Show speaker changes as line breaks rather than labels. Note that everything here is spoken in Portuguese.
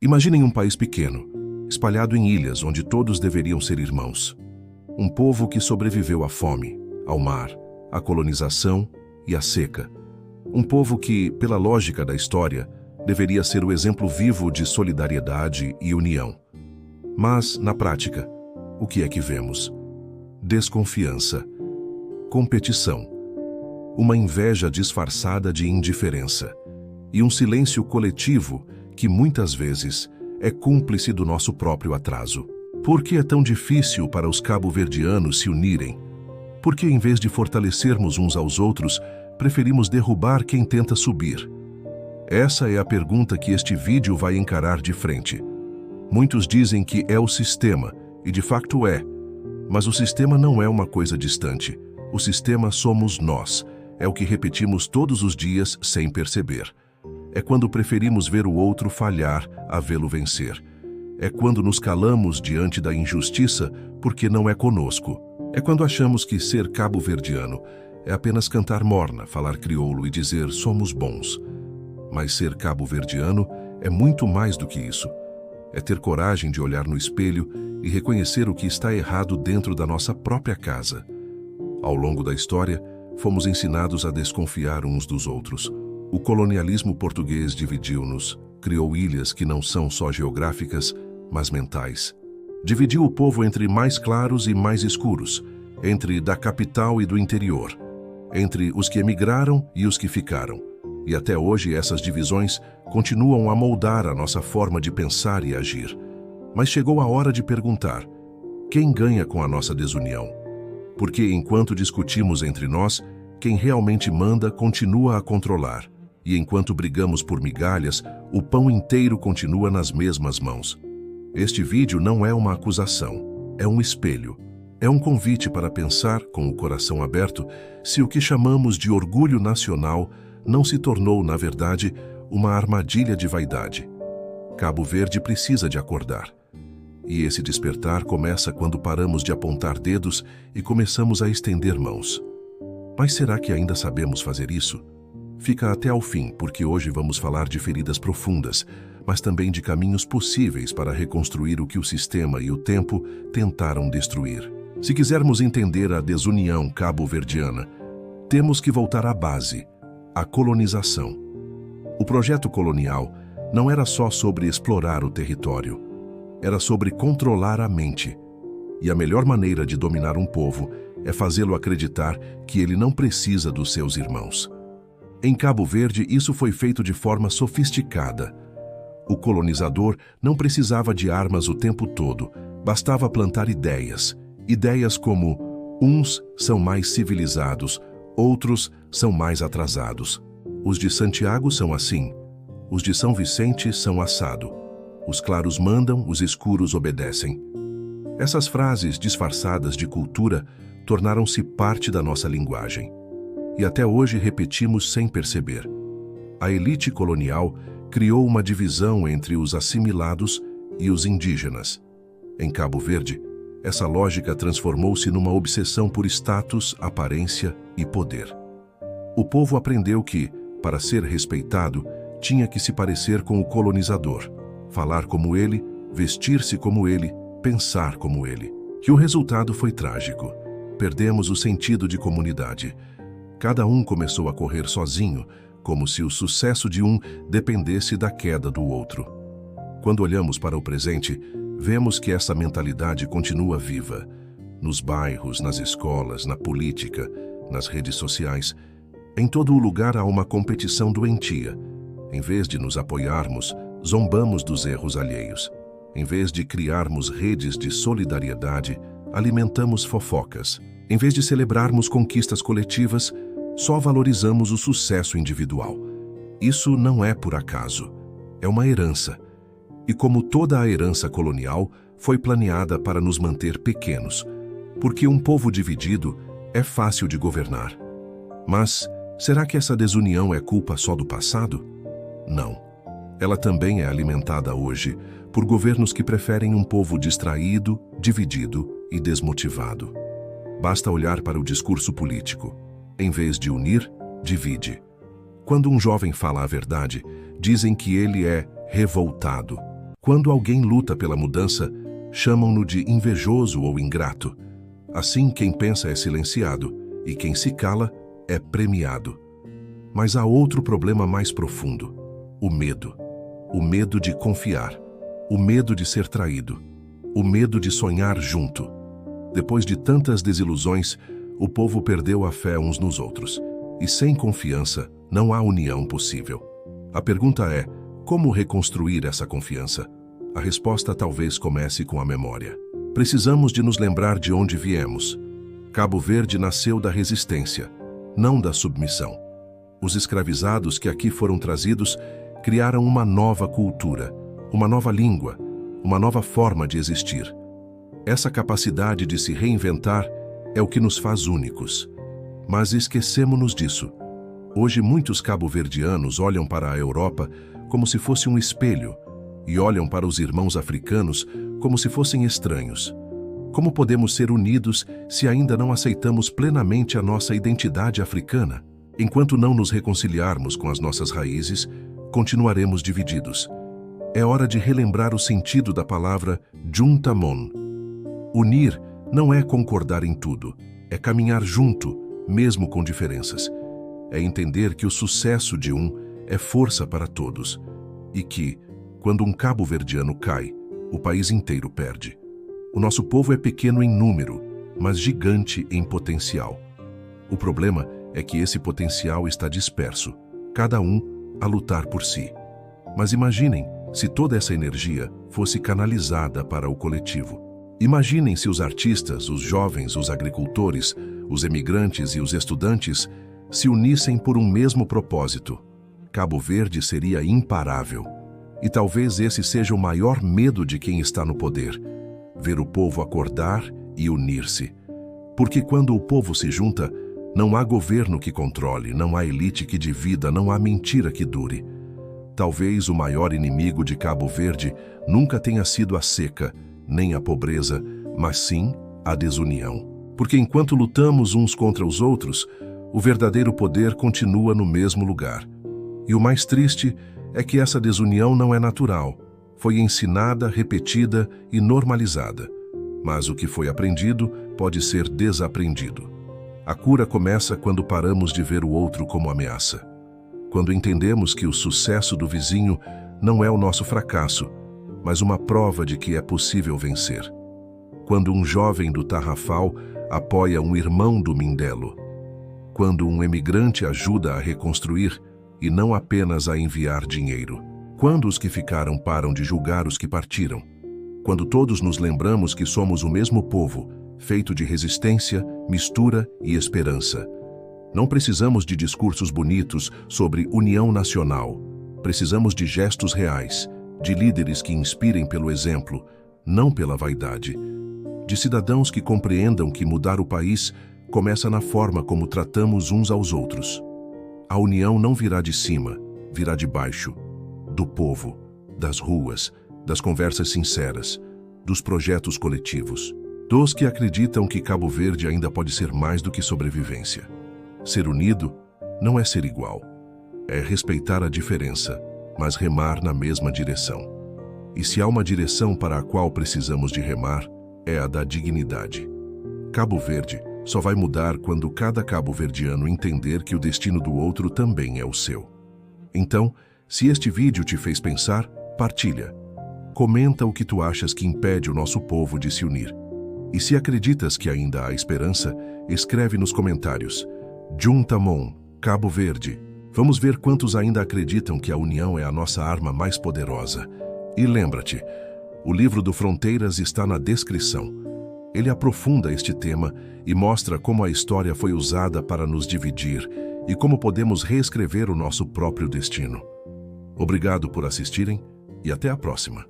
Imaginem um país pequeno, espalhado em ilhas onde todos deveriam ser irmãos. Um povo que sobreviveu à fome, ao mar, à colonização e à seca. Um povo que, pela lógica da história, deveria ser o exemplo vivo de solidariedade e união. Mas, na prática, o que é que vemos? Desconfiança, competição, uma inveja disfarçada de indiferença e um silêncio coletivo que, muitas vezes, é cúmplice do nosso próprio atraso. Por que é tão difícil para os cabo-verdianos se unirem? Por que, em vez de fortalecermos uns aos outros, preferimos derrubar quem tenta subir? Essa é a pergunta que este vídeo vai encarar de frente. Muitos dizem que é o sistema, e de facto é. Mas o sistema não é uma coisa distante. O sistema somos nós. É o que repetimos todos os dias sem perceber. É quando preferimos ver o outro falhar a vê-lo vencer. É quando nos calamos diante da injustiça porque não é conosco. É quando achamos que ser cabo-verdiano é apenas cantar morna, falar crioulo e dizer somos bons. Mas ser cabo-verdiano é muito mais do que isso. É ter coragem de olhar no espelho e reconhecer o que está errado dentro da nossa própria casa. Ao longo da história, fomos ensinados a desconfiar uns dos outros. O colonialismo português dividiu-nos, criou ilhas que não são só geográficas, mas mentais. Dividiu o povo entre mais claros e mais escuros, entre da capital e do interior, entre os que emigraram e os que ficaram. E até hoje essas divisões continuam a moldar a nossa forma de pensar e agir. Mas chegou a hora de perguntar: quem ganha com a nossa desunião? Porque enquanto discutimos entre nós, quem realmente manda continua a controlar. E enquanto brigamos por migalhas, o pão inteiro continua nas mesmas mãos. Este vídeo não é uma acusação, é um espelho. É um convite para pensar, com o coração aberto, se o que chamamos de orgulho nacional não se tornou, na verdade, uma armadilha de vaidade. Cabo Verde precisa de acordar. E esse despertar começa quando paramos de apontar dedos e começamos a estender mãos. Mas será que ainda sabemos fazer isso? Fica até ao fim, porque hoje vamos falar de feridas profundas, mas também de caminhos possíveis para reconstruir o que o sistema e o tempo tentaram destruir. Se quisermos entender a desunião cabo-verdiana, temos que voltar à base, à colonização. O projeto colonial não era só sobre explorar o território, era sobre controlar a mente. E a melhor maneira de dominar um povo é fazê-lo acreditar que ele não precisa dos seus irmãos. Em Cabo Verde, isso foi feito de forma sofisticada. O colonizador não precisava de armas o tempo todo, bastava plantar ideias. Ideias como: uns são mais civilizados, outros são mais atrasados. Os de Santiago são assim, os de São Vicente são assado. Os claros mandam, os escuros obedecem. Essas frases disfarçadas de cultura tornaram-se parte da nossa linguagem. E até hoje repetimos sem perceber. A elite colonial criou uma divisão entre os assimilados e os indígenas. Em Cabo Verde, essa lógica transformou-se numa obsessão por status, aparência e poder. O povo aprendeu que, para ser respeitado, tinha que se parecer com o colonizador, falar como ele, vestir-se como ele, pensar como ele. E o resultado foi trágico. Perdemos o sentido de comunidade. Cada um começou a correr sozinho, como se o sucesso de um dependesse da queda do outro. Quando olhamos para o presente, vemos que essa mentalidade continua viva. Nos bairros, nas escolas, na política, nas redes sociais. Em todo o lugar há uma competição doentia. Em vez de nos apoiarmos, zombamos dos erros alheios. Em vez de criarmos redes de solidariedade, alimentamos fofocas. Em vez de celebrarmos conquistas coletivas, só valorizamos o sucesso individual. Isso não é por acaso. É uma herança. E como toda a herança colonial, foi planeada para nos manter pequenos. Porque um povo dividido é fácil de governar. Mas será que essa desunião é culpa só do passado? Não. Ela também é alimentada hoje por governos que preferem um povo distraído, dividido e desmotivado. Basta olhar para o discurso político. Em vez de unir, divide. Quando um jovem fala a verdade, dizem que ele é revoltado. Quando alguém luta pela mudança, chamam-no de invejoso ou ingrato. Assim, quem pensa é silenciado, e quem se cala é premiado. Mas há outro problema mais profundo: o medo. O medo de confiar, o medo de ser traído, o medo de sonhar junto. Depois de tantas desilusões, o povo perdeu a fé uns nos outros. E sem confiança, não há união possível. A pergunta é: como reconstruir essa confiança? A resposta talvez comece com a memória. Precisamos de nos lembrar de onde viemos. Cabo Verde nasceu da resistência, não da submissão. Os escravizados que aqui foram trazidos criaram uma nova cultura, uma nova língua, uma nova forma de existir. Essa capacidade de se reinventar é o que nos faz únicos. Mas esquecemos-nos disso. Hoje muitos cabo-verdianos olham para a Europa como se fosse um espelho e olham para os irmãos africanos como se fossem estranhos. Como podemos ser unidos se ainda não aceitamos plenamente a nossa identidade africana? Enquanto não nos reconciliarmos com as nossas raízes, continuaremos divididos. É hora de relembrar o sentido da palavra juntamon. Unir não é concordar em tudo, é caminhar junto, mesmo com diferenças. É entender que o sucesso de um é força para todos e que, quando um cabo-verdiano cai, o país inteiro perde. O nosso povo é pequeno em número, mas gigante em potencial. O problema é que esse potencial está disperso, cada um a lutar por si. Mas imaginem se toda essa energia fosse canalizada para o coletivo. Imaginem se os artistas, os jovens, os agricultores, os emigrantes e os estudantes se unissem por um mesmo propósito. Cabo Verde seria imparável. E talvez esse seja o maior medo de quem está no poder: ver o povo acordar e unir-se. Porque quando o povo se junta, não há governo que controle, não há elite que divida, não há mentira que dure. Talvez o maior inimigo de Cabo Verde nunca tenha sido a seca, nem a pobreza, mas sim a desunião. Porque enquanto lutamos uns contra os outros, o verdadeiro poder continua no mesmo lugar. E o mais triste é que essa desunião não é natural. Foi ensinada, repetida e normalizada. Mas o que foi aprendido pode ser desaprendido. A cura começa quando paramos de ver o outro como ameaça. Quando entendemos que o sucesso do vizinho não é o nosso fracasso, mas uma prova de que é possível vencer. Quando um jovem do Tarrafal apoia um irmão do Mindelo. Quando um emigrante ajuda a reconstruir e não apenas a enviar dinheiro. Quando os que ficaram param de julgar os que partiram. Quando todos nos lembramos que somos o mesmo povo, feito de resistência, mistura e esperança. Não precisamos de discursos bonitos sobre união nacional. Precisamos de gestos reais, de líderes que inspirem pelo exemplo, não pela vaidade. De cidadãos que compreendam que mudar o país começa na forma como tratamos uns aos outros. A união não virá de cima, virá de baixo, do povo, das ruas, das conversas sinceras, dos projetos coletivos, dos que acreditam que Cabo Verde ainda pode ser mais do que sobrevivência. Ser unido não é ser igual, é respeitar a diferença, mas remar na mesma direção. E se há uma direção para a qual precisamos de remar, é a da dignidade. Cabo Verde só vai mudar quando cada cabo-verdiano entender que o destino do outro também é o seu. Então, se este vídeo te fez pensar, partilha. Comenta o que tu achas que impede o nosso povo de se unir. E se acreditas que ainda há esperança, escreve nos comentários: Juntamon, Cabo Verde. Vamos ver quantos ainda acreditam que a união é a nossa arma mais poderosa. E lembra-te, o livro do Fronteiras está na descrição. Ele aprofunda este tema e mostra como a história foi usada para nos dividir e como podemos reescrever o nosso próprio destino. Obrigado por assistirem e até a próxima.